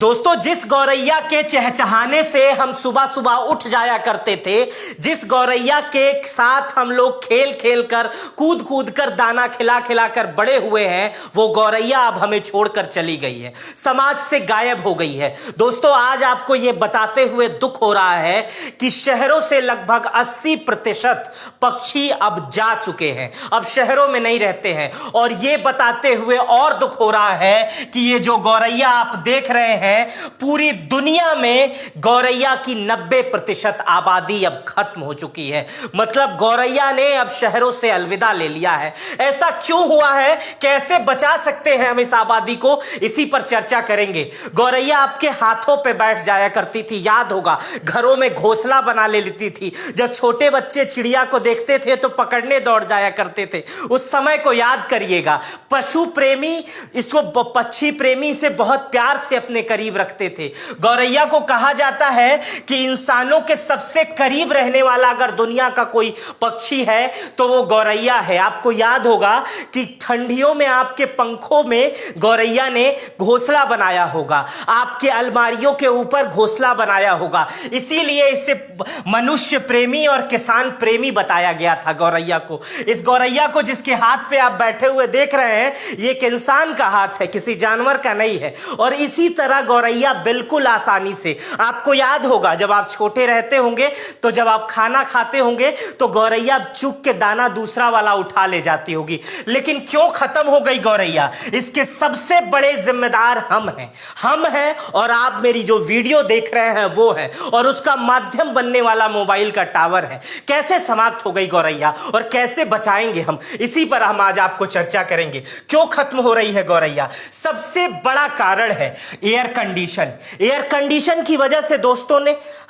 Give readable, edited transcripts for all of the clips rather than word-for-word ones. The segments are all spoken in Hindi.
दोस्तों, जिस गौरैया के चहचहाने से हम सुबह सुबह उठ जाया करते थे, जिस गौरैया के साथ हम लोग खेल खेल कर कूद कूद कर दाना खिला खिला कर बड़े हुए हैं, वो गौरैया अब हमें छोड़कर चली गई है, समाज से गायब हो गई है। दोस्तों, आज आपको ये बताते हुए दुख हो रहा है कि शहरों से लगभग 80% पक्षी अब जा चुके हैं, अब शहरों में नहीं रहते हैं। और ये बताते हुए और दुख हो रहा है कि ये जो गौरैया आप देख रहे हैं, पूरी दुनिया में गौरैया की 90% आबादी अब खत्म हो चुकी है। मतलब गौरैया ने अब शहरों से अलविदा ले लिया है। ऐसा क्यों हुआ है, कैसे बचा सकते हैं हम इस आबादी को, इसी पर चर्चा करेंगे। गौरैया आपके हाथों पे बैठ जाया करती थी, याद होगा, घरों में घोंसला बना ले लेती थी। जब छोटे बच्चे चिड़िया को देखते थे तो पकड़ने दौड़ जाया करते थे। उस समय को याद करिएगा। पशु प्रेमी इसको पक्षी प्रेमी से बहुत प्यार से अपने करीब रखते थे। गौरैया को कहा जाता है कि इंसानों के सबसे करीब रहने वाला अगर दुनिया का कोई पक्षी है तो वो गौरैया है। आपको याद होगा कि ठंडियों में आपके पंखों में गौरैया ने घोंसला बनाया होगा, आपके अलमारियों के ऊपर घोंसला बनाया होगा। इसीलिए इसे मनुष्य प्रेमी और किसान प्रेमी बताया गया था गौरैया को। इस गौरैया को जिसके हाथ पे आप बैठे हुए देख रहे हैं, ये एक इंसान का हाथ है, किसी जानवर का नहीं है। और इसी तरह गौरैया बिल्कुल आसानी से, आपको याद होगा जब आप छोटे रहते होंगे तो जब आप खाना खाते होंगे तो गौरैया चुग के दाना दूसरा वाला उठा ले जाती होगी। लेकिन क्यों खत्म हो गई गौरैया, इसके सबसे बड़े जिम्मेदार हम हैं और आप मेरी जो वीडियो देख रहे हैं वो है, और उसका माध्यम बनने वाला मोबाइल का टावर है। कैसे समाप्त हो गई गौरैया और कैसे बचाएंगे हम, इसी पर हम आज आपको चर्चा करेंगे। क्यों खत्म हो रही है गौरैया? सबसे बड़ा कारण है एयर कंडीशन। एयर कंडीशन की वजह से दोस्तों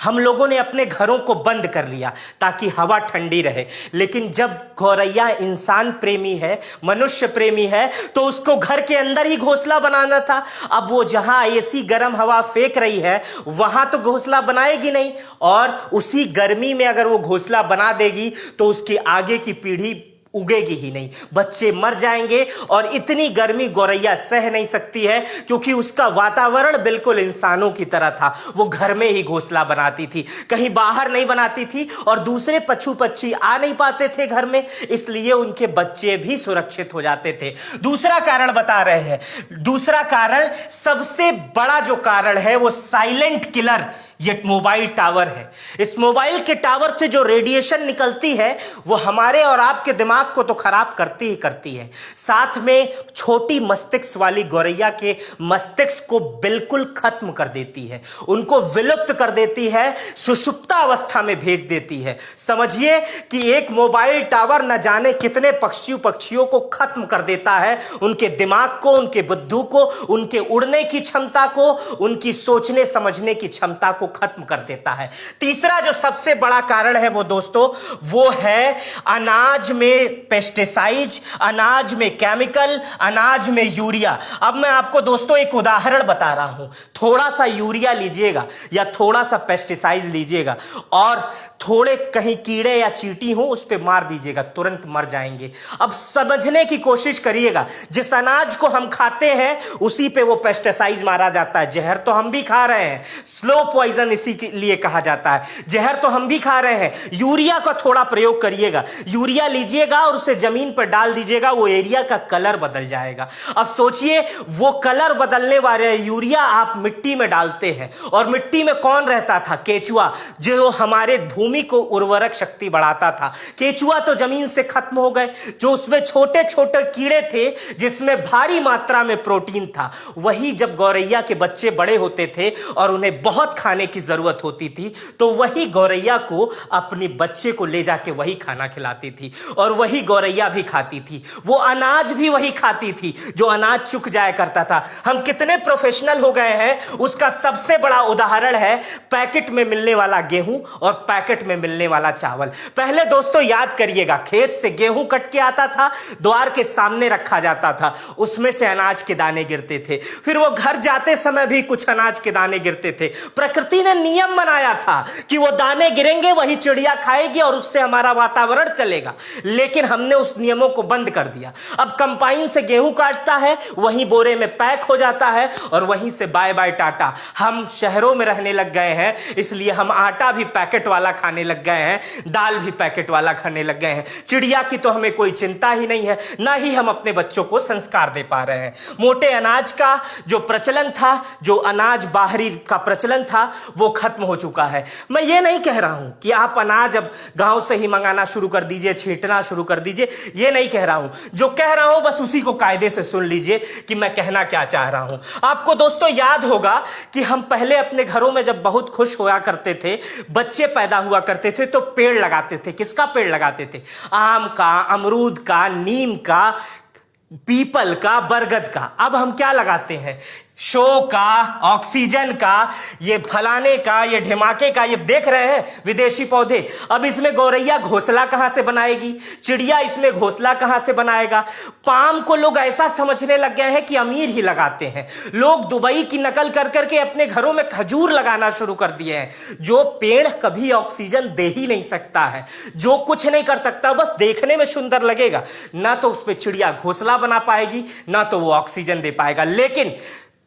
हम लोगों ने अपने घरों को बंद कर लिया ताकि हवा ठंडी रहे। लेकिन जब गौरैया इंसान प्रेमी है, मनुष्य प्रेमी है, तो उसको घर के अंदर ही घोंसला बनाना था। अब वो जहां एसी गर्म हवा फेंक रही है वहां तो घोंसला बनाएगी नहीं, और उसी गर्मी में अगर वो घोंसला बना देगी तो उसकी आगे की पीढ़ी उगेगी ही नहीं, बच्चे मर जाएंगे। और इतनी गर्मी गौरैया सह नहीं सकती है क्योंकि उसका वातावरण बिल्कुल इंसानों की तरह था। वो घर में ही घोंसला बनाती थी, कहीं बाहर नहीं बनाती थी, और दूसरे पशु पक्षी आ नहीं पाते थे घर में, इसलिए उनके बच्चे भी सुरक्षित हो जाते थे। दूसरा कारण बता रहे हैं, दूसरा कारण, सबसे बड़ा जो कारण है वो साइलेंट किलर, ये मोबाइल टावर है। इस मोबाइल के टावर से जो रेडिएशन निकलती है वो हमारे और आपके दिमाग को तो खराब करती ही करती है, साथ में छोटी मस्तिष्क वाली गौरैया के मस्तिष्क को बिल्कुल खत्म कर देती है, उनको विलुप्त कर देती है, सुषुप्ता अवस्था में भेज देती है। समझिए कि एक मोबाइल टावर न जाने कितने पक्षियों को खत्म कर देता है, उनके दिमाग को, उनके बुद्धि को, उनके उड़ने की क्षमता को, उनकी सोचने समझने की क्षमता को खत्म कर देता है। तीसरा जो सबसे बड़ा कारण है वो दोस्तों, वो है अनाज में पेस्टिसाइड, अनाज में केमिकल, अनाज में यूरिया। अब मैं आपको दोस्तों एक उदाहरण बता रहा हूं। थोड़ा सा यूरिया लीजिएगा या थोड़ा सा पेस्टिसाइड लीजिएगा और थोड़े कहीं कीड़े या चींटी हो उस पे मार दीजिएगा, तुरंत मर जाएंगे। अब समझने की कोशिश करिएगा, जिस अनाज को हम खाते हैं उसी पे वो पेस्टिसाइड मारा जाता है। जहर तो हम भी खा रहे हैं, स्लो पॉइजन इसी के लिए कहा जाता है, जहर तो हम भी खा रहे हैं। यूरिया का थोड़ा प्रयोग करिएगा, यूरिया लीजिएगा और उसे जमीन पर डाल दीजिएगा, वो एरिया का कलर बदल जाएगा। अब सोचिए, वो कलर बदलने वाले यूरिया आप मिट्टी में डालते हैं, और मिट्टी में कौन रहता था? केचुआ, जो हमारे भूमि को उर्वरक शक्ति बढ़ाता था। केचुआ तो जमीन से खत्म हो गए। जो उसमें छोटे छोटे कीड़े थे जिसमें भारी मात्रा में प्रोटीन था, वही जब गौरैया के बच्चे बड़े होते थे और उन्हें बहुत खाने की जरूरत होती थी तो वही गौरैया को अपने बच्चे को ले जाके वही खाना खिलाती थी, और वही गौरैया भी खाती थी। वो अनाज भी वही खाती थी जो अनाज चुक जाया करता था। हम कितने प्रोफेशनल हो गए हैं, उसका सबसे बड़ा उदाहरण है पैकेट में मिलने वाला गेहूं और पैकेट में मिलने वाला चावल। पहले दोस्तों याद करिएगा, खेत से गेहूं कट के आता था, द्वार के सामने रखा जाता था, उसमें से अनाज के दाने गिरते थे। फिर वो घर जाते समय भी कुछ अनाज के दाने गिरते थे। प्रकृति प्रकृति ने नियम बनाया था कि वो दाने गिरेंगे वही चिड़िया खाएगी और उससे हमारा वातावरण चलेगा, लेकिन हमने उस नियमों को बंद कर दिया। अब कंपाइन से गेहूं काटता है, वहीं बोरे में पैक हो जाता है और वहीं से बाय बाय टाटा। हम शहरों में रहने लग गए हैं, इसलिए हम आटा भी पैकेट वाला खाने लग गए हैं, दाल भी पैकेट वाला खाने लग गए हैं। चिड़िया की तो हमें कोई चिंता ही नहीं है, ना ही हम अपने बच्चों को संस्कार दे पा रहे हैं। मोटे अनाज का जो प्रचलन था, जो अनाज बाहरी का प्रचलन था, वो खत्म हो चुका है। मैं ये नहीं कह रहा हूं कि आप अनाज अब गांव से ही मंगाना शुरू कर दीजिए, छींटना शुरू कर दीजिए, ये नहीं कह रहा हूं। जो कह रहा हूं बस उसी को कायदे से सुन लीजिए कि मैं कहना क्या चाह रहा हूं। आपको दोस्तों याद होगा कि हम पहले अपने घरों में जब बहुत खुश होया करते थे, बच्चे पैदा हुआ करते थे, तो पेड़ लगाते थे। किसका पेड़ लगाते थे? आम का, अमरूद का, नीम का, पीपल का, बरगद का। अब हम क्या लगाते हैं? शो का, ऑक्सीजन का, ये फलाने का, ये ढिमाके का, ये देख रहे हैं विदेशी पौधे। अब इसमें गौरैया घोंसला कहां से बनाएगी? चिड़िया इसमें घोंसला कहां से बनाएगा? पाम को लोग ऐसा समझने लग गए हैं कि अमीर ही लगाते हैं। लोग दुबई की नकल कर करके अपने घरों में खजूर लगाना शुरू कर दिए हैं। जो पेड़ कभी ऑक्सीजन दे ही नहीं सकता है, जो कुछ नहीं कर सकता, बस देखने में सुंदर लगेगा, ना तो उस पर चिड़िया घोंसला बना पाएगी, ना तो वो ऑक्सीजन दे पाएगा। लेकिन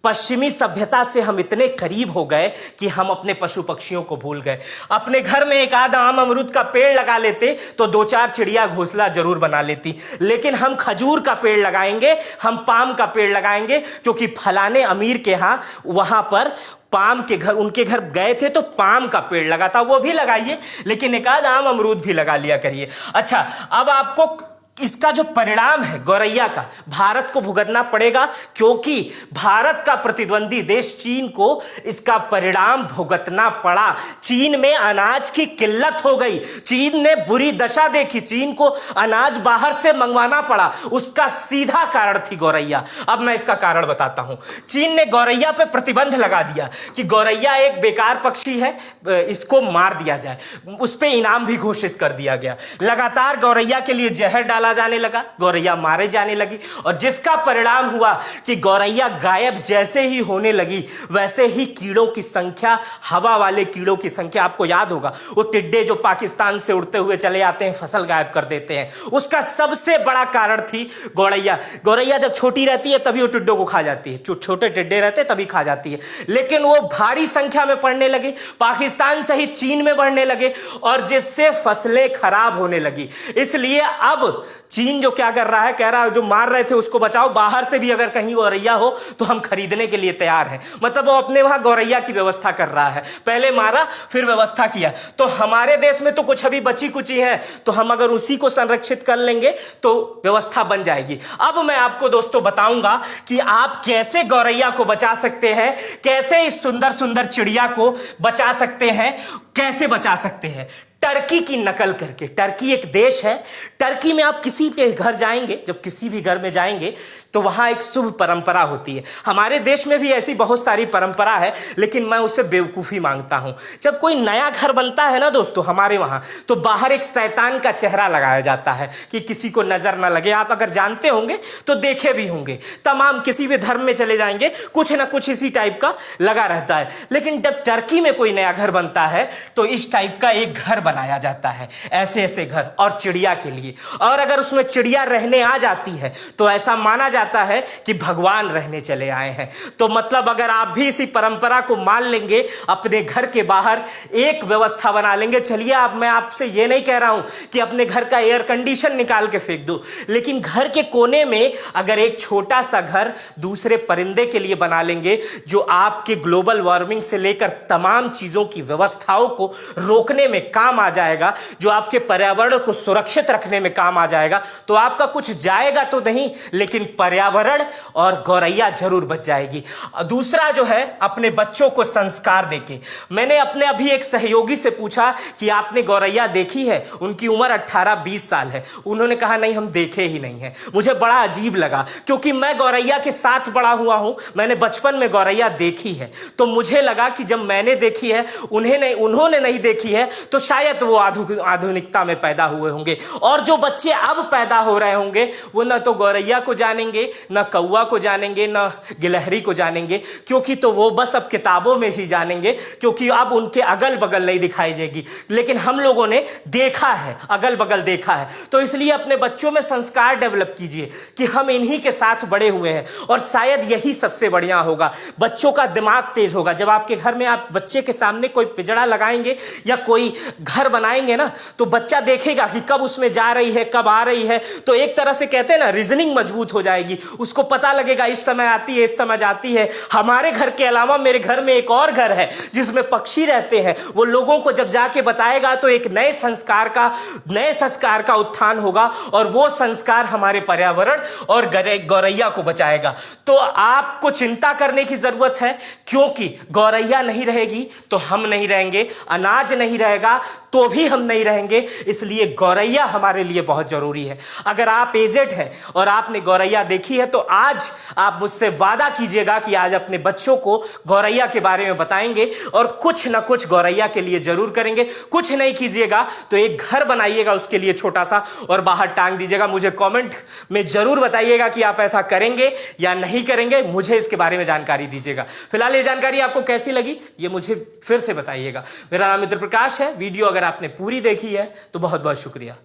पश्चिमी सभ्यता से हम इतने करीब हो गए कि हम अपने पशु पक्षियों को भूल गए। अपने घर में एक आध आम अमरूद का पेड़ लगा लेते तो दो चार चिड़िया घोंसला जरूर बना लेती, लेकिन हम खजूर का पेड़ लगाएंगे, हम पाम का पेड़ लगाएंगे, क्योंकि फलाने अमीर के यहाँ वहां पर पाम के घर, उनके घर गए थे तो पाम का पेड़ लगा था। वो भी लगाइए, लेकिन एक आध आम अमरूद भी लगा लिया करिए। अच्छा, अब आपको इसका जो परिणाम है गौरैया का, भारत को भुगतना पड़ेगा, क्योंकि भारत का प्रतिद्वंदी देश चीन को इसका परिणाम भुगतना पड़ा। चीन में अनाज की किल्लत हो गई, चीन ने बुरी दशा देखी, चीन को अनाज बाहर से मंगवाना पड़ा। उसका सीधा कारण थी गौरैया। अब मैं इसका कारण बताता हूं। चीन ने गौरैया पे प्रतिबंध लगा दिया कि गौरैया एक बेकार पक्षी है, इसको मार दिया जाए। उस पे इनाम भी घोषित कर दिया गया। लगातार गौरैया के लिए जहर डाला जाने लगा, गौरैया मारे जाने लगी, और जिसका परिणाम हुआ कि गौरैया गायब जैसे ही होने लगी, वैसे ही कीड़ों की संख्या, हवा वाले कीड़ों की संख्या, आपको याद होगा वो टिड्डे जो पाकिस्तान से उड़ते हुए चले आते हैं, फसल गायब कर देते हैं, उसका सबसे बड़ा कारण थी गौरैया। गौरैया जब छोटी रहती है तभी वो टिड्डों को खा जाती है, जो छोटे टिड्डे रहते तभी खा जाती है, लेकिन वो भारी संख्या में पड़ने लगे, पाकिस्तान सहित चीन में बढ़ने लगे, और जिससे फसलें खराब होने लगी। इसलिए अब चीन जो क्या कर रहा है, कह रहा है जो मार रहे थे उसको बचाओ, बाहर से भी अगर कहीं गौरैया हो तो हम खरीदने के लिए तैयार हैं। मतलब वो अपने वहां गौरैया की व्यवस्था कर रहा है, पहले मारा फिर व्यवस्था किया। तो हमारे देश में तो कुछ अभी बची कुची है, तो हम अगर उसी को संरक्षित कर लेंगे तो व्यवस्था बन जाएगी। अब मैं आपको दोस्तों बताऊंगा कि आप कैसे गौरैया को बचा सकते हैं, कैसे इस सुंदर सुंदर चिड़िया को बचा सकते हैं, कैसे बचा सकते हैं। टर्की की नकल करके। टर्की एक देश है, टर्की में आप किसी के घर जाएंगे, जब किसी भी घर में जाएंगे तो वहां एक शुभ परंपरा होती है। हमारे देश में भी ऐसी बहुत सारी परंपरा है, लेकिन मैं उसे बेवकूफ़ी मांगता हूं। जब कोई नया घर बनता है ना दोस्तों हमारे वहां, तो बाहर एक शैतान का चेहरा लगाया जाता है कि किसी को नजर ना लगे। आप अगर जानते होंगे तो देखे भी होंगे, तमाम किसी भी धर्म में चले जाएंगे कुछ ना कुछ इसी टाइप का लगा रहता है। लेकिन जब टर्की में कोई नया घर बनता है तो इस टाइप का एक घर बनाया जाता है, ऐसे ऐसे घर, और चिड़िया के लिए। और अगर उसमें चिड़िया रहने आ जाती है तो ऐसा माना जाता है कि भगवान रहने चले आए हैं। तो मतलब अगर आप भी इसी परंपरा को मान लेंगे, अपने घर के बाहर एक व्यवस्था बना लेंगे। चलिए, अब मैं आपसे ये नहीं कह रहा हूं कि अपने घर का एयर कंडीशन निकाल के फेंक दो, लेकिन घर के कोने में अगर एक छोटा सा घर दूसरे परिंदे के लिए बना लेंगे, जो आपके ग्लोबल वार्मिंग से लेकर तमाम चीजों की व्यवस्थाओं को रोकने में काम आ जाएगा, जो आपके पर्यावरण को सुरक्षित रखने में काम आ जाएगा, तो आपका कुछ जाएगा तो नहीं, लेकिन पर्यावरण और गौरैया जरूर बच जाएगी। दूसरा जो है, अपने बच्चों को संस्कार देके। मैंने अपने अभी एक सहयोगी से पूछा कि आपने गौरैया देखी है? उनकी उम्र 18-20 साल है। उन्होंने कहा नहीं, हम देखे ही नहीं है। मुझे बड़ा अजीब लगा, क्योंकि मैं गौरैया के साथ बड़ा हुआ हूं, मैंने बचपन में गौरैया देखी है। तो मुझे लगा कि जब मैंने देखी है, उन्होंने नहीं देखी है, तो शायद शायद वो आधुनिकता में पैदा हुए होंगे। और जो बच्चे अब पैदा हो रहे होंगे वो न तो गौरैया को जानेंगे, न कौवा को जानेंगे, न गिलहरी को जानेंगे, क्योंकि तो वो बस अब किताबों में ही जानेंगे, क्योंकि अब उनके अगल बगल नहीं दिखाई देगी। लेकिन हम लोगों ने देखा है, अगल बगल देखा है। तो इसलिए अपने बच्चों में संस्कार डेवलप कीजिए कि हम इन्हीं के साथ बड़े हुए हैं, और शायद यही सबसे बढ़िया होगा। बच्चों का दिमाग तेज होगा। जब आपके घर में आप बच्चे के सामने कोई पिंजड़ा लगाएंगे या कोई घर बनाएंगे ना, तो बच्चा देखेगा कि कब उसमें जा रही है, कब आ रही है। तो एक तरह से कहते हैं ना, रीजनिंग मजबूत हो जाएगी। उसको पता लगेगा इस समय आती है, इस समय जाती है। हमारे घर के अलावा मेरे घर में एक और घर है जिसमें पक्षी रहते हैं। वो लोगों को जब जाके बताएगा तो एक नए संस्कार का उत्थान होगा, और वो संस्कार हमारे पर्यावरण और गौरैया को बचाएगा। तो आपको चिंता करने की जरूरत है, क्योंकि गौरैया नहीं रहेगी तो हम नहीं रहेंगे, अनाज नहीं रहेगा तो भी हम नहीं रहेंगे। इसलिए गौरैया हमारे लिए बहुत जरूरी है। अगर आप एजेड हैं और आपने गौरैया देखी है तो आज आप मुझसे वादा कीजिएगा कि आज अपने बच्चों को गौरैया के बारे में बताएंगे, और कुछ ना कुछ गौरैया के लिए जरूर करेंगे। कुछ नहीं कीजिएगा तो एक घर बनाइएगा उसके लिए छोटा सा, और बाहर टांग दीजिएगा। मुझे कमेंट में जरूर बताइएगा कि आप ऐसा करेंगे या नहीं करेंगे। मुझे इसके बारे में जानकारी दीजिएगा। फिलहाल ये जानकारी आपको कैसी लगी ये मुझे फिर से बताइएगा। मेरा नाम मित्र प्रकाश है। वीडियो अगर आपने पूरी देखी है तो बहुत बहुत शुक्रिया।